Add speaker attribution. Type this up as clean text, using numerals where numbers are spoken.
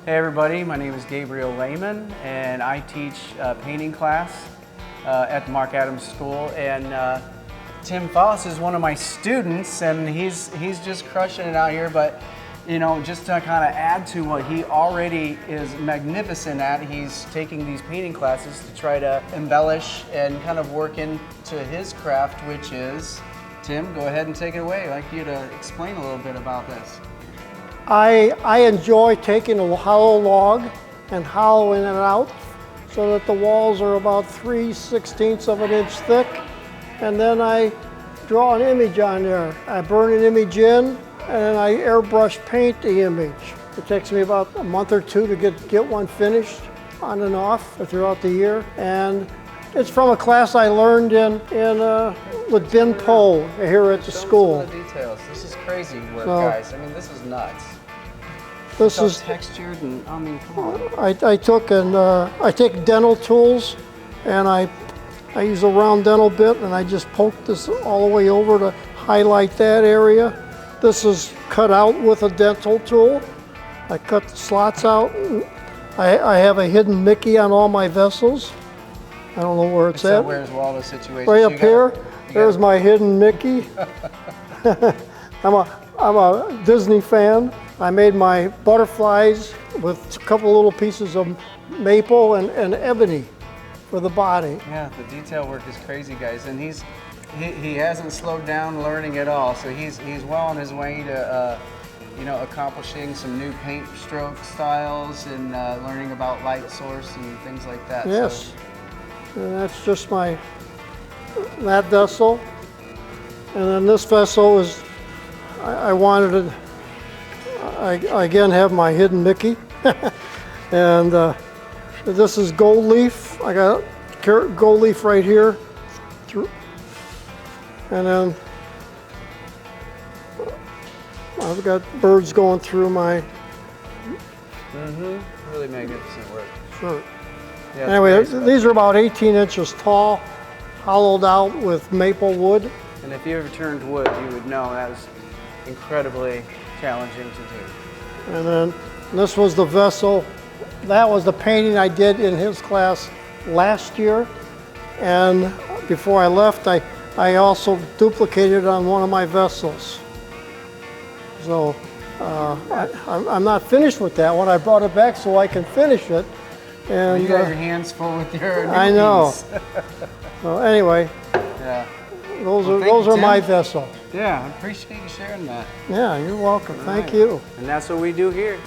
Speaker 1: Hey everybody, my name is Gabriel Lehman and I teach painting class at the Marc School, and Tim Foss is one of my students and he's just crushing it out here. But you know, just to kind of add to what he already is magnificent at, he's taking these painting classes to try to embellish and kind of work into his craft, which is, Tim, go ahead and take it away. I'd like you to explain a little bit about this.
Speaker 2: I enjoy taking a hollow log and hollowing it out so that the walls are about 3/16 of an inch thick, and then I draw an image on there. I burn an image in and then I airbrush paint the image. It takes me about a month or two to get one finished on and off throughout the year, and it's from a class I learned with Ben Poe here at the school.
Speaker 1: Some of the details. This is crazy work, guys. I mean, this is nuts.
Speaker 2: This is
Speaker 1: textured, and I mean, come on.
Speaker 2: I take dental tools, and I use a round dental bit, and I just poke this all the way over to highlight that area. This is cut out with a dental tool. I cut the slots out. I have a hidden Mickey on all my vessels. I don't know where it's at.
Speaker 1: Where's Waldo's situation?
Speaker 2: Right up here. There's my hidden Mickey. I'm a Disney fan. I made my butterflies with a couple little pieces of maple and ebony for the body.
Speaker 1: Yeah, the detail work is crazy, guys, and he hasn't slowed down learning at all. So he's well on his way to you know, accomplishing some new paint stroke styles and learning about light source and things like that.
Speaker 2: Yes, and that's just that vessel, and then this vessel is I wanted to. I again have my hidden Mickey, and this is gold leaf. I got gold leaf right here, and then I've got birds going through my.
Speaker 1: Really magnificent work.
Speaker 2: Sure.
Speaker 1: Yeah,
Speaker 2: anyway, these are about 18 inches tall, hollowed out with maple wood.
Speaker 1: And if you ever turned wood, you would know that was incredibly challenging to do.
Speaker 2: And then this was the vessel. That was the painting I did in his class last year. And before I left, I also duplicated on one of my vessels. So I'm not finished with that one. I brought it back so I can finish it. And
Speaker 1: you got your hands full with your
Speaker 2: I know. So anyway,
Speaker 1: yeah.
Speaker 2: Those are my vessels.
Speaker 1: Yeah, I appreciate you sharing that.
Speaker 2: Yeah, you're welcome. Thank you.
Speaker 1: And that's what we do here.